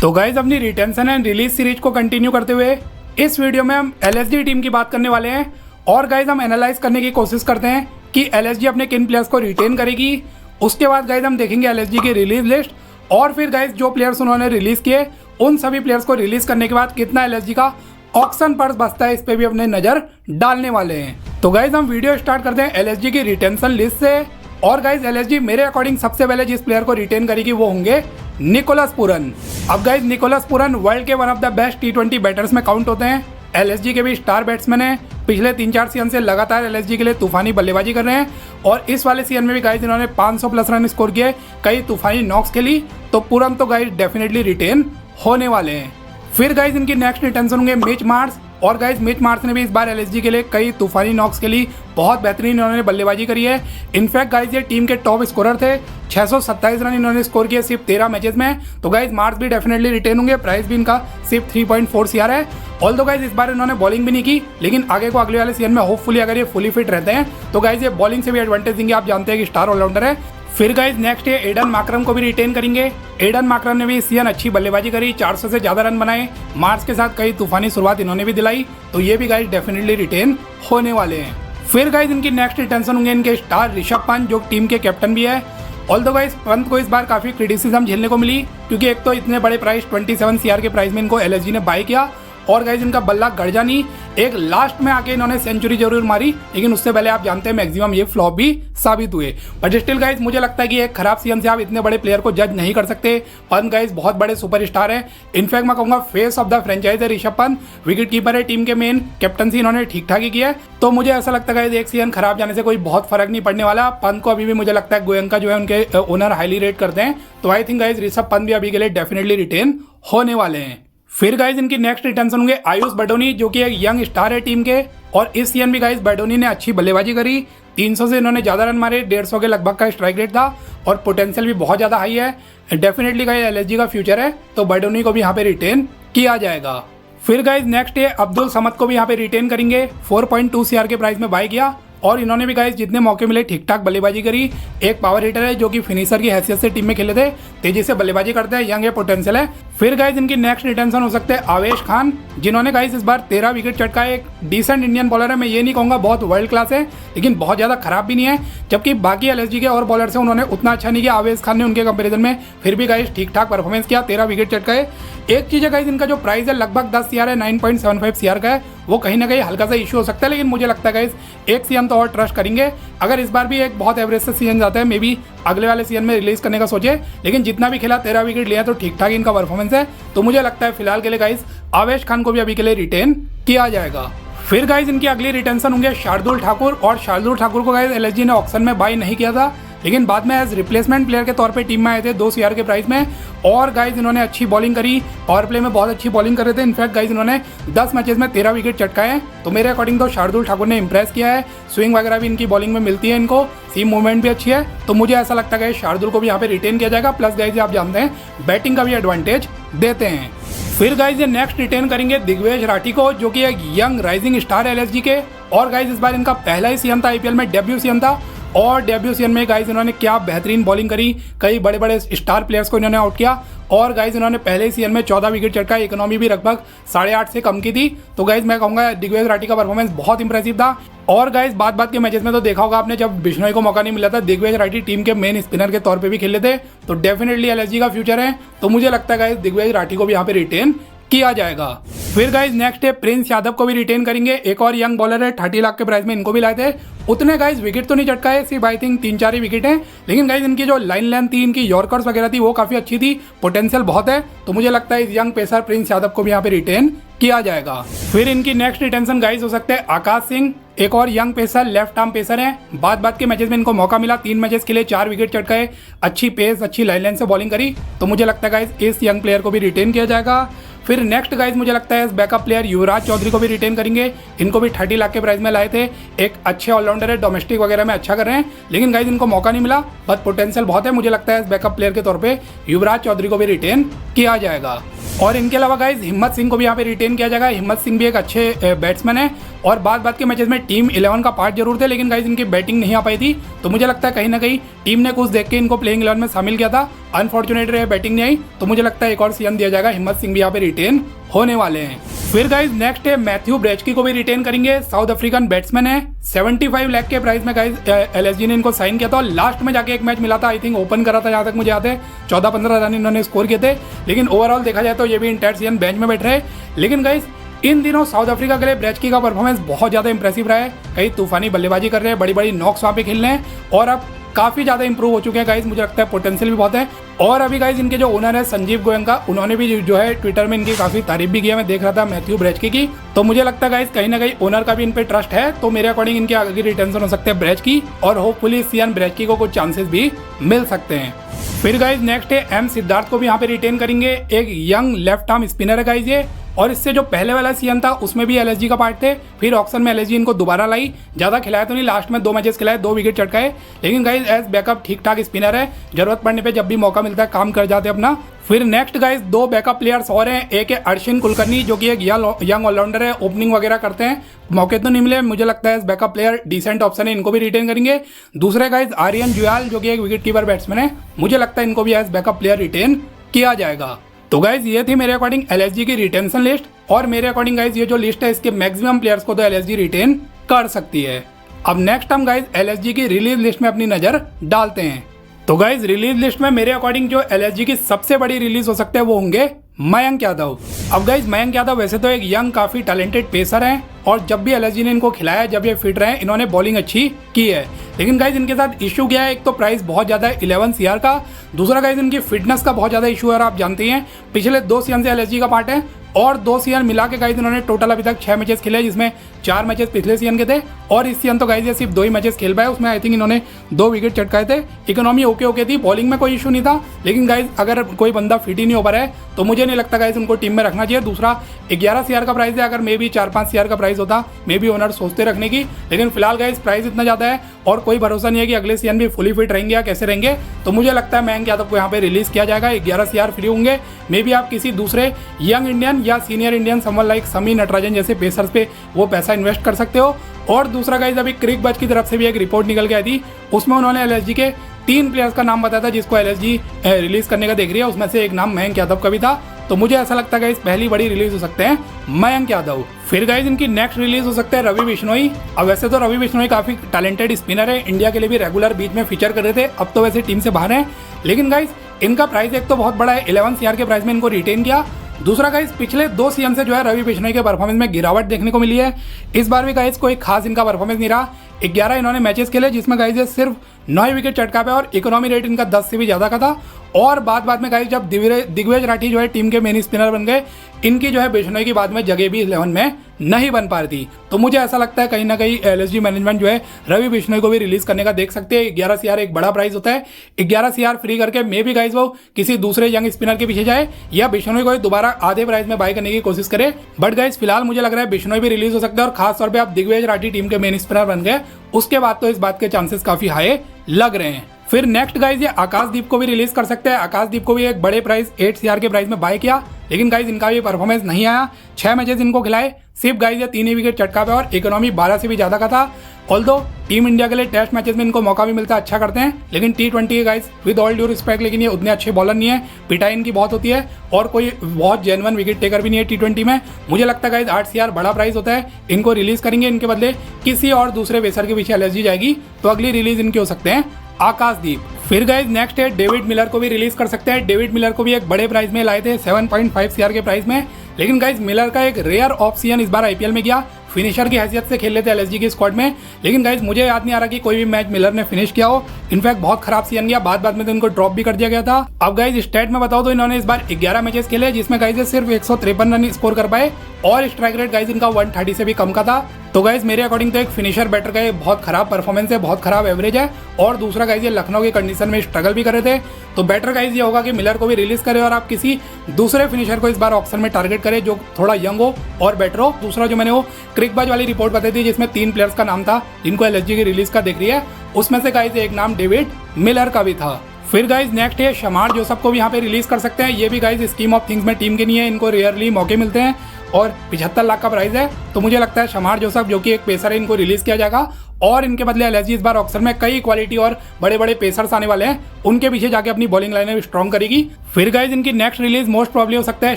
तो गाइज अपनी retention and release series को कंटिन्यू करते हुए इस वीडियो में हम एलएसजी टीम की बात करने वाले हैं और गाइज हम एनालाइज करने की कोशिश करते हैं कि एलएसजी अपने किन प्लेयर्स को रिटेन करेगी। उसके बाद गाइज हम देखेंगे एलएसजी की रिलीज लिस्ट और फिर गाइज जो प्लेयर्स उन्होंने रिलीज किए उन सभी प्लेयर्स को रिलीज करने के बाद कितना एलएसजी का ऑक्शन पर्स बचता है इस पे भी अपने नजर डालने वाले हैं। तो गाइज हम वीडियो स्टार्ट करते हैं एलएसजी की रिटेंशन लिस्ट से। और गाइज एलएसजी मेरे अकॉर्डिंग सबसे पहले जिस प्लेयर को रिटेन करेगी वो होंगे निकोलस पूरन। अब गाइज निकोलस पूरन वर्ल्ड के one of the best T20 batters में काउंट होते हैं। एलएसजी के भी स्टार बैट्समैन हैं। पिछले 3-4 सीजन से लगातार एलएसजी के लिए तूफानी बल्लेबाजी कर रहे हैं और इस वाले सीजन में भी गाइज इन्होंने 500 प्लस रन स्कोर किए, कई तूफानी नॉक्स खेली। तो पूरन तो गाइज डेफिनेटली रिटेन होने वाले हैं। फिर गाइज इनकी नेक्स्ट रिटेंशन होंगे मिच मार्श। और गाइज मिच मार्श ने भी इस बार एलएसजी के लिए कई तूफानी नॉक्स खेली, बहुत बेहतरीन इन्होंने बल्लेबाजी करी है। इनफैक्ट गाइज ये टीम के टॉप स्कोरर थे, 627 रन इन्होंने स्कोर किए सिर्फ 13 मैचेस में। तो गाइज मार्च भी डेफिनेटली रिटेन होंगे। प्राइस भी इनका सिर्फ 3.4 CR है। ऑल दो गाइज इस बार इन्होंने बॉलिंग भी नहीं की, लेकिन आगे को अगले वाले सीजन में होपफुली अगर ये फुली फिट रहते हैं तो गाइज ये बॉलिंग से भी एडवांटेज देंगे। आप जानते हैं कि स्टार ऑलराउंडर है। फिर गाइज नेक्स्ट ये एडन मार्करम को भी रिटेन करेंगे। एडन मार्करम ने भी इस सीजन अच्छी बल्लेबाजी करी, 400 से ज़्यादा रन बनाए। मार्च के साथ कई तूफानी शुरुआत इन्होंने भी दिलाई, तो ये भी गाइज डेफिनेटली रिटेन होने वाले हैं। फिर गाइज इनकी नेक्स्ट रिटेंशन होंगे इनके स्टार ऋषभ पंत, जो टीम के कैप्टन भी है। ऑल्दो गाइज पंत को इस बार काफ़ी क्रिटिसिज्म झेलने को मिली, क्योंकि एक तो इतने बड़े प्राइस 27 CR के प्राइस में इनको एलएसजी ने बाय किया और गाइज इनका बल्ला गड़ नहीं। एक लास्ट में आके इन्होंने सेंचुरी जरूर मारी, लेकिन उससे पहले आप जानते हैं मैक्सिमम ये फ्लॉप भी साबित हुए। बट स्टिल गाइज मुझे लगता है कि एक खराब सीजन से आप इतने बड़े प्लेयर को जज नहीं कर सकते। पंत गाइज बहुत बड़े सुपरस्टार है। इनफैक्ट मैं कहूँगा फेस ऑफ द फ्रेंचाइज है ऋषभ पंत। विकेट कीपर है टीम के मेन, कैप्टनसी इन्होंने ठीक ठाक ही किया है। तो मुझे ऐसा लगता है गाइज एक सीजन खराब जाने से कोई बहुत फर्क नहीं पड़ने वाला। पंत को अभी भी मुझे लगता है गोयंका जो है उनके ओनर हाईली रेट करते हैं। तो I think guys Rishabh Pant भी अभी के लिए डेफिनेटली रिटेन होने वाले हैं। फिर गाइज इनकी नेक्स्ट रिटेंशन होंगे आयुष बडोनी, जो कि एक यंग स्टार है टीम के। और इस सीजन भी गाइज बडोनी ने अच्छी बल्लेबाजी करी, 300 से इन्होंने ज़्यादा रन मारे, 150 के लगभग का स्ट्राइक रेट था और पोटेंशियल भी बहुत ज़्यादा हाई है। डेफिनेटली गाइज एलएसजी का फ्यूचर है, तो बडोनी को भी यहाँ पे रिटेन किया जाएगा। फिर गाइज नेक्स्ट है अब्दुल समद को भी यहाँ पे रिटेन करेंगे। 4.2 CR के प्राइस में बाय किया और इन्होंने भी गाइज जितने मौके मिले ठीक ठाक बल्लेबाजी करी। एक पावर हिटर है जो कि फिनिशर की हैसियत से टीम में खेले थे, तेजी से बल्लेबाजी करते हैं, यंग है, पोटेंशियल है। फिर गाइज इनकी नेक्स्ट रिटेंशन हो सकते हैं आवेश खान, जिन्होंने गाइज इस बार 13 विकेट चटकाए। एक डिसेंट इंडियन बॉलर है, मैं ये नहीं कहूँगा बहुत वर्ल्ड क्लास है, लेकिन बहुत ज़्यादा खराब भी नहीं है। जबकि बाकी एलएसजी के और बॉलर से उन्होंने उतना अच्छा नहीं किया आवेश खान ने उनके कंपेरिजन में, फिर भी गाइज ठीक ठाक परफॉर्मेंस किया, 13 विकेट चटकाए। एक चीज़ है गाइज इनका जो प्राइस है लगभग 10 CR है, 9.75 CR का है, वो कहीं ना कहीं हल्का सा इशू हो सकता है। लेकिन मुझे लगता है गाइज एक सीजन तो और ट्रस्ट करेंगे। अगर इस बार भी एक बहुत एवरेज से सीजन जाता है, मे बी अगले वाले सीजन में रिलीज करने का सोचे, लेकिन जितना भी खेला 13 विकेट लिया तो ठीक ठाक इनका परफॉर्मेंस है। तो मुझे लगता है फिलहाल के लिए गाइज आवेश खान को भी अभी के लिए रिटेन किया जाएगा। फिर गाइज इनकी अगली रिटेंशन होंगे शार्दुल ठाकुर। और शार्दुल ठाकुर को गाइज एलएसजी ने ऑक्शन में बाय नहीं किया था, लेकिन बाद में एज रिप्लेसमेंट प्लेयर के तौर पे टीम में आए थे 2 CR के प्राइस में। और गाइज इन्होंने अच्छी बॉलिंग करी, पावर प्ले में बहुत अच्छी बॉलिंग कर रहे थे। इनफैक्ट गाइज इन्होंने 10 मैचेस में 13 विकेट चटकाए हैं। तो मेरे अकॉर्डिंग तो शार्दुल ठाकुर ने इंप्रेस किया है। स्विंग वगैरह भी इनकी बॉलिंग में मिलती है, इनको सीम मूवमेंट भी अच्छी है। तो मुझे ऐसा लगता है शार्दुल को भी यहाँ पे रिटेन किया जाएगा। प्लस गाइज आप जानते हैं बैटिंग का भी एडवांटेज देते हैं। फिर गाइज ये नेक्स्ट रिटेन करेंगे दिग्वेश राठी को, जो कि एक यंग राइजिंग स्टार एलएसजी के। और गाइज इस बार इनका पहला ही सीजन था आईपीएल में, डेब्यू सीजन था। और डेब्यू सीजन में गाइज इन्होंने क्या बेहतरीन बॉलिंग करी, कई बड़े बड़े स्टार प्लेयर्स को इन्होंने आउट किया। और गाइज इन्होंने पहले ही सीजन में 14 विकेट चटकाए, इकोनॉमी भी लगभग 8.5 से कम की थी। तो गाइज मैं कहूँगा दिग्वेश राठी का परफॉर्मेंस बहुत इंप्रेसिव था। और गाइज बात के मैचेस में तो देखा होगा आपने, जब बिश्नोई को मौका नहीं मिला था, दिग्वेश राठी टीम के मेन स्पिनर के तौर पे भी खेले थे। तो डेफिनेटली एलएसजी का फ्यूचर है। तो मुझे लगता है गाइज दिग्वेश राठी को भी यहाँ पे रिटेन किया जाएगा। फिर गाइज नेक्स्ट है प्रिंस यादव को भी रिटेन करेंगे। एक और यंग बॉलर है, 30 लाख के प्राइस में इनको भी लाए थे। उतने गाइज विकेट तो नहीं चटकाए, सिर्फ आई थिंक 3-4 ही विकेट हैं, लेकिन गाइज इनकी जो लाइन लेंथ थी, इनकी यॉर्कर्स वगैरह थी, वो काफ़ी अच्छी थी, पोटेंशियल बहुत है। तो मुझे लगता है इस यंग पेसर प्रिंस यादव को भी यहाँ पे रिटेन किया जाएगा। फिर इनकी नेक्स्ट रिटेंशन गाइज हो सकते हैं आकाश सिंह, एक और young pacer, left arm pacer हैं। बात के मैचेस में इनको मौका मिला, 3 मैचेस के लिए 4 विकेट चटकाए, अच्छी पेस, अच्छी लाइन लेंथ से बॉलिंग करी। तो मुझे लगता है गाइज इस यंग प्लेयर को भी रिटेन किया जाएगा। फिर नेक्स्ट गाइज मुझे लगता है बैकअप प्लेयर युवराज चौधरी को भी रिटेन करेंगे। इनको भी 30 लाख के प्राइस में लाए थे। एक अच्छे ऑलराउंडर है, डोमेस्टिक वगैरह में अच्छा कर रहे हैं, लेकिन गाइज इनको मौका नहीं मिला, बट पोटेंशियल बहुत है। मुझे लगता है बैकअप प्लेयर के तौर पे युवराज चौधरी को भी रिटेन किया जाएगा। और इनके अलावा गाइज हिम्मत सिंह को भी यहाँ पे रिटेन किया जाएगा। हिम्मत सिंह भी एक अच्छे बैट्समैन है और बाद के मैचेस में टीम 11 का पार्ट जरूर थे, लेकिन गाइज इनकी बैटिंग नहीं आ पाई थी। तो मुझे लगता है कहीं ना कहीं टीम ने कुछ देख के इनको प्लेइंग 11 में शामिल किया था। अनफॉर्चुनेट रहे, बैटिंग नहीं आई, तो मुझे लगता है एक और सीएम दिया जाएगा। हिम्मत सिंह भी यहाँ पे रिटेन होने वाले हैं। फिर गाइज नेक्स्ट है मैथ्यू ब्रेचकी को भी रिटेन करेंगे। साउथ अफ्रीकन बैट्समैन है। 75 लाख के प्राइस में गाइज एलएसजी ने इनको साइन किया था और लास्ट में जाके एक मैच मिला था, आई थिंक ओपन करा था, जहाँ तक मुझे याद है 14-15 रन इन्होंने स्कोर किए थे। लेकिन ओवरऑल देखा जाए तो ये भी इंटायर सीजन बेंच में बैठ रहे। लेकिन गाइज इन दिनों साउथ अफ्रीका के लिए ब्रेचकी का परफॉर्मेंस बहुत ज़्यादा इंप्रेसिव रहा है। कई तूफानी बल्लेबाजी कर रहे हैं, बड़ी बड़ी नॉक्स वहाँ पे खेल रहे हैं और अब काफ़ी ज़्यादा इंप्रूव हो चुके हैं गाइज। मुझे लगता है पोटेंशियल भी बहुत है। और अभी गाइज इनके जो ओनर है संजीव गोयंका, उन्होंने भी जो है ट्विटर में इनकी काफ़ी तारीफ भी किया। मैं देख रहा था मैथ्यू ब्रेचकी की, तो मुझे लगता है गाइज कहीं ना कहीं ओनर का भी इन पे ट्रस्ट है। तो मेरे अकॉर्डिंग इनके आगे रिटेंशन हो सकते हैं ब्रेचकी, और होपफुली सीएन ब्रेचकी को कुछ चांसेस भी मिल सकते हैं। फिर गाइज नेक्स्ट है एम सिद्धार्थ को भी यहाँ पे रिटेन करेंगे। एक यंग लेफ्ट आर्म स्पिनर है गाइज ये, और इससे जो पहले वाला सीजन था उसमें भी एलएसजी का पार्ट थे। फिर ऑक्शन में एलएसजी इनको दोबारा लाई, ज़्यादा खिलाया तो नहीं, लास्ट में 2 मैचेस खिलाए, 2 विकेट चटकाए। लेकिन गाइज एज बैकअप ठीक ठाक स्पिनर है, जरूरत पड़ने पे जब भी मौका मिलता है काम कर जाते हैं अपना। फिर नेक्स्ट गाइज 2 बैकअप प्लेयर्स और हैं। एक है अर्शिन कुलकर्णी जो कि एक यंग ऑलराउंडर है, ओपनिंग वगैरह करते हैं, मौके तो नहीं मिले, मुझे लगता है बैकअप प्लेयर डिसेंट ऑप्शन है, इनको भी रिटेन करेंगे। दूसरे गाइज आर्यन जुयाल जो कि एक विकेट कीपर बैट्समैन है, मुझे लगता है इनको भी एज बैकअप प्लेयर रिटेन किया जाएगा। तो गाइज ये थी मेरे अकॉर्डिंग एलएसजी की रिटेंशन लिस्ट, और मेरे अकॉर्डिंग गाइज ये जो लिस्ट है इसके मैक्सिमम प्लेयर्स को तो एलएसजी रिटेन कर सकती है। अब नेक्स्ट हम गाइज एलएसजी की रिलीज लिस्ट में अपनी नजर डालते हैं। तो गाइज रिलीज लिस्ट में मेरे अकॉर्डिंग जो एलएसजी की सबसे बड़ी रिलीज हो सकते हैं वो होंगे मयंक यादव। अब गाइज मयंक यादव वैसे तो एक यंग काफी टैलेंटेड पेसर हैं, और जब भी एलएसजी ने इनको खिलाया, जब ये फिट रहे, इन्होंने बॉलिंग अच्छी की है। लेकिन गाइज इनके साथ इशू क्या है, एक तो प्राइस बहुत ज़्यादा है 11 CR का, दूसरा गाइज इनकी फिटनेस का बहुत ज़्यादा इशू है। और आप जानते हैं पिछले 2 सीजन से एलएसजी का पार्ट है, और 2 सीजन मिला के गाइज इन्होंने टोटल अभी तक 6 मैचेस खेले, जिसमें 4 मैचेस पिछले सीजन के थे, और इस सीजन तो गाइज ये सिर्फ 2 ही मैचेस खेल पाए, उसमें आई थिंक इन्होंने 2 विकेट चटकाए थे। इकोनॉमी ओके थी, बॉलिंग में कोई इशू नहीं था। लेकिन गाइज अगर कोई बंदा फिट ही नहीं हो पा रहा है तो मुझे नहीं लगता गाइज उनको टीम में रखना चाहिए। दूसरा 11 CR का प्राइस है, अगर मे बी 4-5 CR का प्राइस होता मे बी ओनर सोचते रखने की। लेकिन फिलहाल गाइज प्राइस इतना ज़्यादा है और कोई भरोसा नहीं है कि अगले सीजन भी फुली फिट रहेंगे या कैसे रहेंगे। तो मुझे लगता है मयंक यादव को यहाँ पे रिलीज किया जाएगा। 11 CR फ्री होंगे, मे बी आप किसी दूसरे यंग इंडियन या सीनियर इंडियन समवन लाइक समी नटराजन जैसे पेसर्स पे वो पैसा इन्वेस्ट कर सकते हो। और दूसरा गाइज अभी क्रिक बज की तरफ से भी एक रिपोर्ट निकल के आई थी, उसमें उन्होंने एलएसजी के 3 प्लेयर्स का नाम बताया था जिसको एलएसजी रिलीज करने का देख रही है, उसमें से एक नाम मयंक यादव का भी था। तो मुझे ऐसा लगता है गाइज पहली बड़ी रिलीज हो सकते हैं मयंक यादव। फिर गाइज इनकी नेक्स्ट रिलीज हो सकता है रवि बिश्नोई। अब वैसे तो रवि बिश्नोई काफी टैलेंटेड स्पिनर है, इंडिया के लिए भी रेगुलर बीच में फीचर कर रहे थे, अब तो वैसे टीम से बाहर हैं। लेकिन गाइज इनका प्राइस एक तो बहुत बड़ा है, 11 CR के प्राइस में इनको रिटेन किया। दूसरा गाइज पिछले 2 सीजन से जो है रवि बिश्नोई के परफॉर्मेंस में गिरावट देखने को मिली है। इस बार भी गाइज कोई खास इनका परफॉर्मेंस नहीं रहा। 11 इन्होंने मैचेस खेले जिसमें गाइज सिर्फ 9 विकेट चटका पे, और इकोनॉमी रेट इनका 10 से भी ज़्यादा का था। और बाद में गाइज जब दिग्विजय राठी जो है टीम के मेन स्पिनर बन गए, इनकी जो है बिश्नोई की बाद में जगह भी 11 में नहीं बन पा रही थी। तो मुझे ऐसा लगता है कहीं ना कहीं एलएसजी मैनेजमेंट जो है रवि बिश्नोई को भी रिलीज करने का देख सकते हैं। 11 CR एक बड़ा प्राइस होता है, 11 CR फ्री करके मे भी गाइज वो किसी दूसरे यंग स्पिनर के पीछे जाए या बिश्नोई को दोबारा आधे प्राइस में बाय करने की कोशिश करे। बट गाइज फिलहाल मुझे लग रहा है बिश्नोई भी रिलीज हो सकता है, और खासतौर पर आप दिग्विजय राठी टीम के मेन स्पिनर बन गए उसके बाद तो इस बात के चांसेस काफी हाई लग रहे हैं। फिर नेक्स्ट गाइज ये आकाशदीप को भी रिलीज कर सकते हैं। आकाशदीप को भी एक बड़े प्राइस 8 CR के प्राइस में बाय किया, लेकिन गाइज इनका भी परफॉर्मेंस नहीं आया। 6 मैचेस इनको खिलाए, सिर्फ गाइज ये 3 ही विकेट चटका पे, और इकोनॉमी 12 से भी ज्यादा का था। ऑल्दो टीम इंडिया के लिए टेस्ट मैचेस में इनको मौका भी मिलता है, अच्छा करते हैं, लेकिन T20 guys with all due respect, लेकिन ये उतने अच्छे बॉलर नहीं है, पिटाई इनकी बहुत होती है, और कोई बहुत जेन्युइन विकेट टेकर भी नहीं है T20 में। मुझे लगता है गाइज 8 CR बड़ा प्राइस होता है, इनको रिलीज करेंगे, इनके बदले किसी और दूसरे पेसर के पीछे एलएसजी जाएगी, तो अगली रिलीज इनकी हो सकते हैं आकाशदीप। फिर गाइज नेक्स्ट है डेविड मिलर को भी रिलीज कर सकते हैं। डेविड मिलर को भी एक बड़े प्राइस में लाए थे 7.5 CR के प्राइस में, लेकिन गाइज मिलर का एक रेयर ऑफ सीजन इस बार आईपीएल में गया। फिनिशर की हैसियत से खेल लेते एलएसजी की स्क्वाड में, लेकिन गाइज मुझे याद नहीं आ रहा कि कोई भी मैच मिलर ने फिनिश किया हो। इनफैक्ट बहुत खराब सीजन गया, बाद में तो इनको ड्रॉप भी कर दिया गया था। अब गाइज स्टेट में बताओ तो इन्होंने इस बार 11 मैचेस खेले जिसमें गाइज सिर्फ 153 रन स्कोर कर पाए, और स्ट्राइक रेट गाइज इनका 130 से भी कम का था। तो गाइज मेरे अकॉर्डिंग तो एक फिनिशर बैटर का बहुत खराब परफॉर्मेंस है, बहुत खराब एवरेज है। और दूसरा गाइज ये लखनऊ की कंडीशन में स्ट्रगल भी कर रहे थे, तो बेटर गाइज ये होगा कि मिलर को भी रिलीज करे और आप किसी दूसरे फिनिशर को इस बार ऑप्शन में टारगेट करें जो थोड़ा यंग हो और बेटर हो। दूसरा जो मैंने वो क्रिकबाज वाली रिपोर्ट बताई थी जिसमें 3 प्लेयर्स का नाम था जिनको एलएसजी की रिलीज का देख रही है, उसमें से गाइज एक नाम डेविड मिलर का भी था। फिर गाइज नेक्स्ट है शमार जोसेफ को भी यहाँ पे रिलीज कर सकते हैं। ये भी गाइज स्कीम ऑफ थिंग्स में टीम के नहीं है, इनको रेयरली मौके मिलते हैं, और 75 लाख का प्राइस है। तो मुझे लगता है शमार जोसेफ जो कि एक पेसर है, इनको रिलीज किया जाएगा और इनके बदले एलएसजी इस बार ऑक्शन में कई क्वालिटी और बड़े बड़े पेसर्स आने वाले हैं, उनके पीछे जाके अपनी बॉलिंग लाइनें स्ट्रॉन्ग करेगी। फिर गाइज इनकी नेक्स्ट रिलीज मोस्ट प्रॉब्ली हो सकता है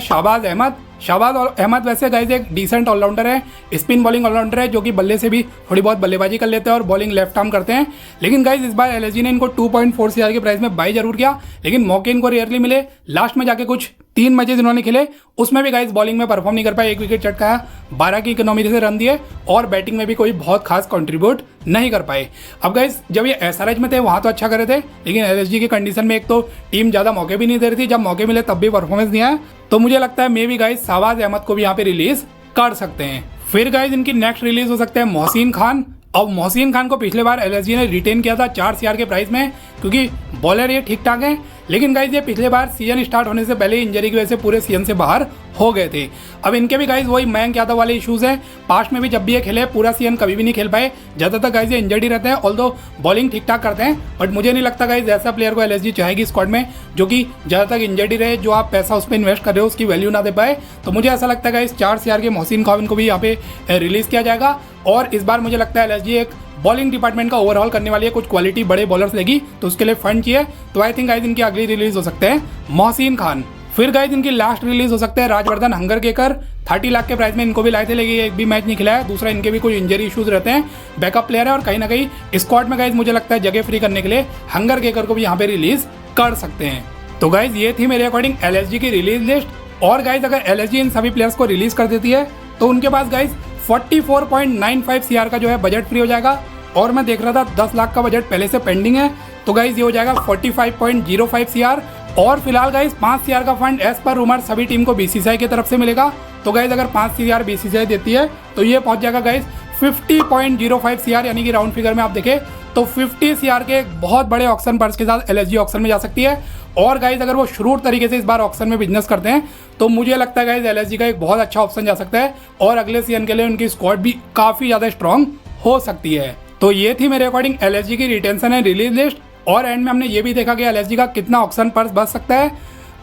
शाहबाज अहमद। शाहबाज अहमद वैसे गाइज एक डिसेंट ऑलराउंडर है, स्पिन बॉलिंग ऑलराउंडर है, जो कि बल्ले से भी थोड़ी बहुत बल्लेबाजी कर लेते हैं और बॉलिंग लेफ्ट आर्म करते हैं। लेकिन गाइज इस बार एलएसजी ने इनको 2.4 CR के प्राइस में बाई जरूर किया, लेकिन मौके इनको रेयरली मिले। लास्ट में जाके कुछ 3 मैचेस इन्होंने खेले, उसमें भी गाइज बॉलिंग में परफॉर्म नहीं कर पाए, 1 विकेट चटकाया, 12 की इकोनॉमी से रन दिए और बैटिंग में भी कोई बहुत खास कंट्रीब्यूट नहीं कर पाए। अब गाइज जब ये एसआरएच में थे वहां तो अच्छा करे थे, लेकिन एलएसजी की कंडीशन में एक तो टीम ज्यादा मौके भी नहीं दे रही थी, जब मौके मिले तब भी परफॉर्मेंस नहीं आया। तो मुझे लगता है मे भी गाइज शाहबाज अहमद को भी यहाँ पे रिलीज कर सकते हैं। फिर गाइज इनकी नेक्स्ट रिलीज हो सकते हैं मोहसिन खान। अब मोहसिन खान को पिछले बार एलएसजी ने रिटेन किया था 4 CR के प्राइस में, क्योंकि बॉलर ये ठीक ठाक है, लेकिन गाइज ये पिछले बार सीजन स्टार्ट होने से पहले इंजरी की वजह से पूरे सीजन से बाहर हो गए थे। अब इनके भी गाइज वही मयंक यादव वाले इश्यूज हैं, पास्ट में भी जब भी ये खेले पूरा सीजन कभी भी नहीं खेल पाए, ज़्यादातर गाइज ये इंजर्ड ही रहते हैं। ऑल्दो बॉलिंग ठीक ठाक करते हैं, बट मुझे नहीं लगता गाइज ऐसा प्लेयर को एलएसजी चाहेगी स्क्वाड में जो कि ज़्यादातर इंजर्ड ही रहे, जो आप पैसा उस पर इन्वेस्ट कर रहे हो उसकी वैल्यू ना दे पाए। तो मुझे ऐसा लगता है गाइज 4 CR के मोहसिन खान को भी यहाँ पे रिलीज किया जाएगा और इस बार मुझे लगता है एलएसजी एक बॉलिंग डिपार्टमेंट का ओवरऑल करने वाली है, कुछ क्वालिटी बड़े बॉलर्स लेगी, तो उसके लिए फंड चाहिए। तो आई थिंक गाइज इनकी अगली रिलीज हो सकते हैं मोहसिन खान। फिर गाइज इनकी लास्ट रिलीज हो सकते हैं राजवर्धन हंगरकेकर। 30 लाख के प्राइस में इनको भी लाए थे, लेकिन एक भी मैच नहीं खिलाया। दूसरा इनके भी कोई इंजरी इश्यूज रहते हैं, बैकअप प्लेयर है और कहीं ना कहीं स्क्वाड में गाइज मुझे लगता है जगह फ्री करने के लिए हंगरकेकर को भी यहाँ पे रिलीज कर सकते हैं। तो गाइज ये थी मेरे अकॉर्डिंग एलएसजी की रिलीज लिस्ट। और गाइज अगर एलएसजी इन सभी प्लेयर्स को रिलीज कर देती है तो उनके पास गाइज 44.95 CR का जो है बजट फ्री हो जाएगा। और मैं देख रहा था 10 लाख का बजट पहले से पेंडिंग है, तो गाइज ये हो जाएगा 45.05 CR। और फिलहाल गाइज 5 CR का फंड एज पर रूमर सभी टीम को बीसीसीआई की तरफ से मिलेगा। तो गाइज अगर 5 CR बीसीसीआई देती है तो ये पहुंच जाएगा गाइज 50.05 CR, यानी कि राउंड फिगर में आप देखें तो 50 CR के एक बहुत बड़े ऑक्शन पर्स के साथ एलएसजी ऑक्शन में जा सकती है। और गाइज अगर वो श्रूड तरीके से इस बार ऑक्शन में बिजनेस करते हैं तो मुझे लगता है गाइज एलएसजी का एक बहुत अच्छा ऑप्शन जा सकता है और अगले सीजन के लिए उनकी स्क्वाड भी काफ़ी ज़्यादा स्ट्रॉन्ग हो सकती है। तो ये थी मेरे अकॉर्डिंग एलएसजी की रिटेंशन एंड रिलीज लिस्ट। और एंड में हमने ये भी देखा कि एलएसजी का कितना ऑक्शन पर्स बच सकता है।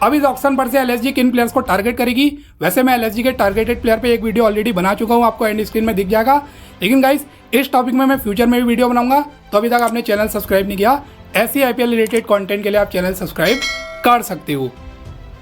अब इस ऑक्शन पर से एलएसजी किन प्लेयर्स को टारगेट करेगी, वैसे मैं एलएसजी के टारगेटेड प्लेयर पे एक वीडियो ऑलरेडी बना चुका हूँ, आपको एंड स्क्रीन में दिख जाएगा। लेकिन गाइस इस टॉपिक में मैं फ्यूचर में भी वीडियो बनाऊंगा, तो अभी तक आपने चैनल सब्सक्राइब नहीं किया, ऐसी आईपीएल रिलेटेड कंटेंट के लिए आप चैनल सब्सक्राइब कर सकते हो।